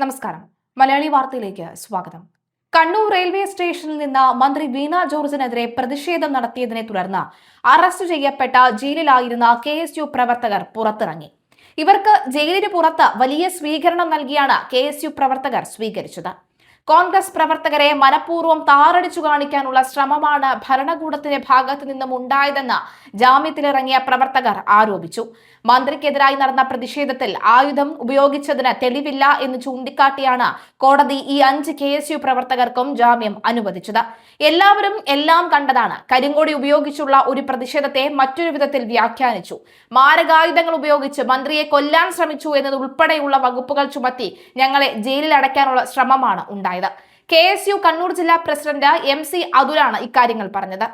നമസ്കാരം. മലയാളി വാർത്തയിലേക്ക് സ്വാഗതം. കണ്ണൂർ റെയിൽവേ സ്റ്റേഷനിൽ നിന്ന് മന്ത്രി വീണ ജോർജിനെതിരെ പ്രതിഷേധം നടത്തിയതിനെ തുടർന്ന് അറസ്റ്റ് ചെയ്യപ്പെട്ട ജയിലിലായിരുന്ന KSU പ്രവർത്തകർ പുറത്തിറങ്ങി. ഇവർക്ക് ജയിലിന് പുറത്ത് വലിയ സ്വീകരണം നൽകിയാണ് KSU പ്രവർത്തകർ സ്വീകരിച്ചത്. കോൺഗ്രസ് പ്രവർത്തകരെ മനഃപൂർവ്വം താറടിച്ചു കാണിക്കാനുള്ള ശ്രമമാണ് ഭരണകൂടത്തിന്റെ ഭാഗത്തു നിന്നും ഉണ്ടായതെന്ന് ജാമ്യത്തിലിറങ്ങിയ പ്രവർത്തകർ ആരോപിച്ചു. മന്ത്രിക്കെതിരായി നടന്ന പ്രതിഷേധത്തിൽ ആയുധം ഉപയോഗിച്ചതിന് തെളിവില്ല എന്ന് ചൂണ്ടിക്കാട്ടിയാണ് കോടതി ഈ 5 KSU പ്രവർത്തകർക്കും ജാമ്യം അനുവദിച്ചത്. എല്ലാവരും എല്ലാം കണ്ടതാണ്. കരിങ്കൊടി ഉപയോഗിച്ചുള്ള ഒരു പ്രതിഷേധത്തെ മറ്റൊരു വിധത്തിൽ വ്യാഖ്യാനിച്ചു. മാരകായുധങ്ങൾ ഉപയോഗിച്ച് മന്ത്രിയെ കൊല്ലാൻ ശ്രമിച്ചു എന്നതുൾപ്പെടെയുള്ള വകുപ്പുകൾ ചുമത്തി ഞങ്ങളെ ജയിലിൽ അടയ്ക്കാനുള്ള ശ്രമമാണ് ഉണ്ടായത്. KSU കണ്ണൂർ ജില്ലാ പ്രസിഡന്റ് MC അതുലാണ് ഇക്കാര്യങ്ങൾ പറഞ്ഞത്.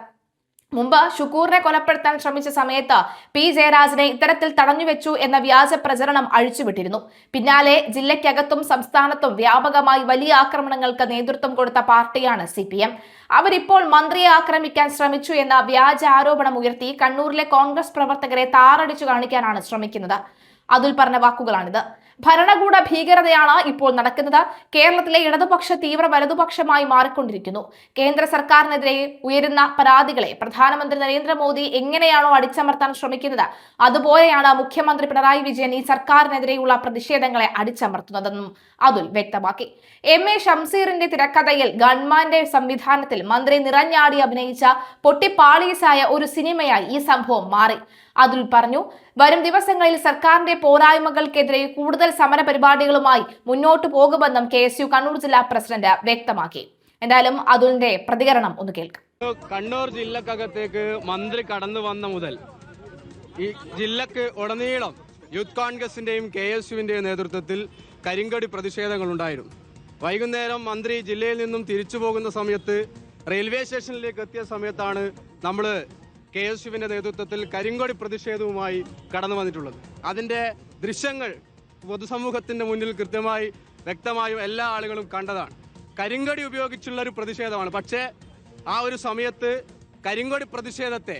മുമ്പ് ഷുക്കൂറിനെ കൊലപ്പെടുത്താൻ ശ്രമിച്ച സമയത്ത് P ജയരാജനെ ഇത്തരത്തിൽ തടഞ്ഞുവെച്ചു എന്ന വ്യാജ പ്രചരണം അഴിച്ചുവിട്ടിരുന്നു. പിന്നാലെ ജില്ലയ്ക്കകത്തും സംസ്ഥാനത്തും വ്യാപകമായി വലിയ ആക്രമണങ്ങൾക്ക് നേതൃത്വം കൊടുത്ത പാർട്ടിയാണ് CPM. അവരിപ്പോൾ മന്ത്രിയെ ആക്രമിക്കാൻ ശ്രമിച്ചു എന്ന വ്യാജ ആരോപണം ഉയർത്തി കണ്ണൂരിലെ കോൺഗ്രസ് പ്രവർത്തകരെ താറടിച്ചു കാണിക്കാനാണ് ശ്രമിക്കുന്നത്. അതുൽ പറഞ്ഞ വാക്കുകളാണിത്. ഭരണകൂട ഭീകരതയാണ് ഇപ്പോൾ നടക്കുന്നത്. കേരളത്തിലെ ഇടതുപക്ഷ തീവ്ര വലതുപക്ഷമായി മാറിക്കൊണ്ടിരിക്കുന്നു. കേന്ദ്ര സർക്കാരിനെതിരെ ഉയരുന്ന പരാതികളെ പ്രധാനമന്ത്രി നരേന്ദ്രമോദി എങ്ങനെയാണോ അടിച്ചമർത്താൻ ശ്രമിക്കുന്നത്, അതുപോലെയാണ് മുഖ്യമന്ത്രി പിണറായി വിജയൻ ഈ സർക്കാരിനെതിരെയുള്ള പ്രതിഷേധങ്ങളെ അടിച്ചമർത്തുന്നതെന്നും അതുൽ വ്യക്തമാക്കി. MA ഷംസീറിന്റെ തിരക്കഥയിൽ ഗവൺമെന്റ് സംവിധാനത്തിൽ മന്ത്രി നിറഞ്ഞാടി അഭിനയിച്ച പൊട്ടിപ്പാളീസായ ഒരു സിനിമയായി ഈ സംഭവം മാറി. അതുൽ പറഞ്ഞു, വരും ദിവസങ്ങളിൽ സർക്കാരിന്റെ പോരായ്മകൾക്കെതിരെ കൂടുതൽ സമര പരിപാടികളുമായി മുന്നോട്ടു പോകുമെന്നും KSU കണ്ണൂർ ജില്ലാ പ്രസിഡന്റ് വ്യക്തമാക്കി. എന്തായാലും അതുലിന്റെ പ്രതികരണം ഒന്ന് കേൾക്കാം. കണ്ണൂർ ജില്ലക്കകത്തേക്ക് മന്ത്രി കടന്നു വന്ന മുതൽ ഈ ജില്ലക്ക് ഉടനീളം യൂത്ത് കോൺഗ്രസിന്റെയും KSUവിന്റെയും നേതൃത്വത്തിൽ കരിങ്കൊടി പ്രതിഷേധങ്ങൾ ഉണ്ടായിരുന്നു. വൈകുന്നേരം മന്ത്രി ജില്ലയിൽ നിന്നും തിരിച്ചു പോകുന്ന സമയത്ത് റെയിൽവേ സ്റ്റേഷനിലേക്ക് എത്തിയ സമയത്താണ് നമ്മൾ KSUവിന്റെ നേതൃത്വത്തിൽ കരിങ്കൊടി പ്രതിഷേധവുമായി കടന്നു വന്നിട്ടുള്ളത്. അതിന്റെ ദൃശ്യങ്ങൾ പൊതുസമൂഹത്തിന്റെ മുന്നിൽ കൃത്യമായി വ്യക്തമായും എല്ലാ ആളുകളും കണ്ടതാണ്. കരിങ്കൊടി ഉപയോഗിച്ചുള്ള ഒരു പ്രതിഷേധമാണ്. പക്ഷേ ആ ഒരു സമയത്ത് കരിങ്കൊടി പ്രതിഷേധത്തെ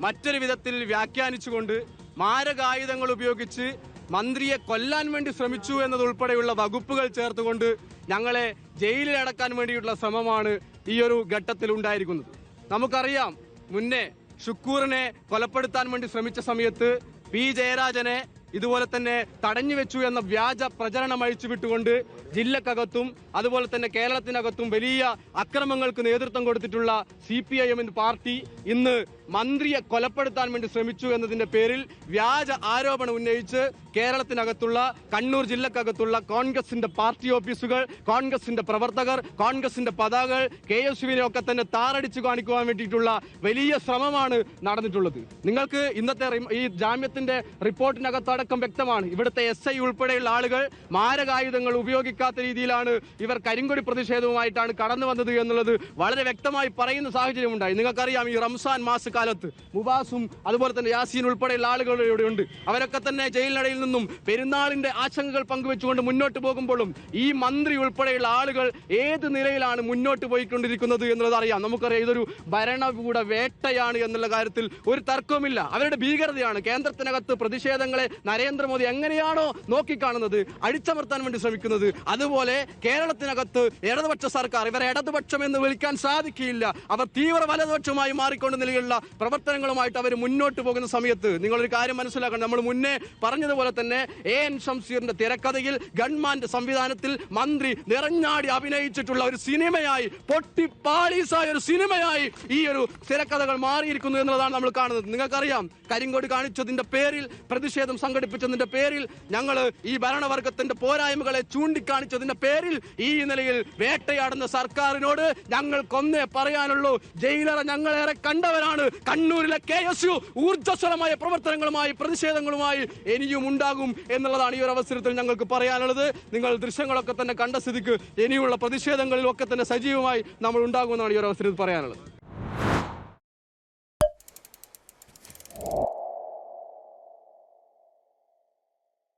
മറ്റൊരു വിധത്തിൽ വ്യാഖ്യാനിച്ചുകൊണ്ട് മാരകായുധങ്ങൾ ഉപയോഗിച്ച് മന്ത്രിയെ കൊല്ലാൻ വേണ്ടി ശ്രമിച്ചു എന്നതുൾപ്പെടെയുള്ള വകുപ്പുകൾ ചേർത്തുകൊണ്ട് ഞങ്ങളെ ജയിലിൽ അടക്കാൻ വേണ്ടിയിട്ടുള്ള ശ്രമമാണ് ഈ ഒരു ഘട്ടത്തിൽ ഉണ്ടായിരിക്കുന്നത്. നമുക്കറിയാം, മുന്നേ ഷുക്കൂറിനെ കൊലപ്പെടുത്താൻ വേണ്ടി ശ്രമിച്ച സമയത്ത് P ജയരാജനെ ഇതുപോലെ തന്നെ തടഞ്ഞു വെച്ചു എന്ന വ്യാജ പ്രചരണം അഴിച്ചുവിട്ടുകൊണ്ട് ജില്ലക്കകത്തും അതുപോലെ തന്നെ കേരളത്തിനകത്തും വലിയ അക്രമങ്ങൾക്ക് നേതൃത്വം കൊടുത്തിട്ടുള്ള CPIM പാർട്ടി ഇന്ന് മന്ത്രിയെ കൊലപ്പെടുത്താൻ വേണ്ടി ശ്രമിച്ചു എന്നതിന്റെ പേരിൽ വ്യാജ ആരോപണം ഉന്നയിച്ച് കേരളത്തിനകത്തുള്ള കണ്ണൂർ ജില്ലക്കകത്തുള്ള കോൺഗ്രസിന്റെ പാർട്ടി ഓഫീസുകൾ, കോൺഗ്രസിന്റെ പ്രവർത്തകർ, കോൺഗ്രസിന്റെ പതാകകൾ, KSUവിനെ ഒക്കെ തന്നെ താറടിച്ചു കാണിക്കുവാൻ വേണ്ടിയിട്ടുള്ള വലിയ ശ്രമമാണ് നടന്നിട്ടുള്ളത്. നിങ്ങൾക്ക് ഇന്നത്തെ ഈ ജാമ്യത്തിന്റെ റിപ്പോർട്ടിനകത്തടക്കം വ്യക്തമാണ്. ഇവിടുത്തെ SI ഉൾപ്പെടെയുള്ള ആളുകൾ മാരകായുധങ്ങൾ ഉപയോഗിക്കാത്ത രീതിയിലാണ് ഇവർ കരിങ്കൊടി പ്രതിഷേധവുമായിട്ടാണ് കടന്നു വന്നത് എന്നുള്ളത് വളരെ വ്യക്തമായി പറയുന്ന സാഹചര്യം ഉണ്ടായി. നിങ്ങൾക്കറിയാം, ഈ റംസാൻ മാസക്കാലത്ത് മുബാസും അതുപോലെ തന്നെ യാസീൻ ഉൾപ്പെടെയുള്ള ആളുകൾ ഇവിടെ ഉണ്ട്. അവരൊക്കെ തന്നെ ജയിലിനടയിൽ നിന്നും പെരുന്നാളിന്റെ ആശങ്കകൾ പങ്കുവെച്ചുകൊണ്ട് മുന്നോട്ട് പോകുമ്പോഴും ഈ മന്ത്രി ഉൾപ്പെടെയുള്ള ആളുകൾ ഏത് നിലയിലാണ് മുന്നോട്ട് പോയിക്കൊണ്ടിരിക്കുന്നത് എന്നുള്ളത് അറിയാം. നമുക്കറിയാം, ഇതൊരു ഭരണകൂട വേട്ടയാണ് എന്നുള്ള കാര്യത്തിൽ ഒരു തർക്കവുമില്ല. അവരുടെ ഭീകരതയാണ്. കേന്ദ്രത്തിനകത്ത് പ്രതിഷേധങ്ങളെ നരേന്ദ്രമോദി എങ്ങനെയാണോ നോക്കിക്കാണുന്നത്, അടിച്ചമർത്താൻ വേണ്ടി ശ്രമിക്കുന്നത്, അതുപോലെ കേരളത്തിനകത്ത് ഇടതുപക്ഷ സർക്കാർ ഇവരെ ഇടതുപക്ഷം എന്ന് വിളിക്കാൻ സാധിക്കില്ല. അവർ തീവ്ര വലതുപക്ഷമായി മാറിക്കൊണ്ട് നിലയിലുള്ള പ്രവർത്തനങ്ങളുമായിട്ട് അവർ മുന്നോട്ട് പോകുന്ന സമയത്ത് നിങ്ങളൊരു കാര്യം മനസ്സിലാക്കണം. നമ്മൾ മുന്നേ പറഞ്ഞതുപോലെ തന്നെ AN ഷംസീറിന്റെ തിരക്കഥയിൽ ഗവൺമെന്റ് സംവിധാനത്തിൽ മന്ത്രി നിറഞ്ഞാടി അഭിനയിച്ചിട്ടുള്ള ഒരു സിനിമയായി, പൊട്ടിപ്പാളീസായ ഒരു സിനിമയായി ഈ ഒരു തിരക്കഥകൾ മാറിയിരിക്കുന്നു എന്നുള്ളതാണ് നമ്മൾ കാണുന്നത്. നിങ്ങൾക്കറിയാം, കരിങ്കൊടി കാണിച്ചതിന്റെ പേരിൽ, പ്രതിഷേധം സംഘടിപ്പിച്ചതിന്റെ പേരിൽ, ഞങ്ങൾ ഈ ഭരണവർഗത്തിന്റെ പോരായ്മകളെ ചൂണ്ടിക്കാണിച്ചതിന്റെ പേരിൽ ഈ നിലയിൽ വേട്ടയാടുന്ന സർക്കാരിനോട് ഞങ്ങൾക്കൊന്നേ പറയാനുള്ളൂ. ജയിലറ ഞങ്ങളേറെ കണ്ടവരാണ്. കണ്ണൂരിലെ KSU ഊർജ്ജസ്വലമായ പ്രവർത്തനങ്ങളുമായി പ്രതിഷേധങ്ങളുമായി ഇനിയും ഉണ്ടാകും എന്നുള്ളതാണ് ഈ ഒരു അവസരത്തിൽ ഞങ്ങൾക്ക് പറയാനുള്ളത്. നിങ്ങൾ ദൃശ്യങ്ങളൊക്കെ തന്നെ കണ്ട സ്ഥിതിക്ക് ഇനിയുള്ള പ്രതിഷേധങ്ങളിലൊക്കെ തന്നെ സജീവമായി നമ്മൾ ഉണ്ടാകുമെന്നാണ് ഈ ഒരു അവസരത്തിൽ പറയാനുള്ളത്.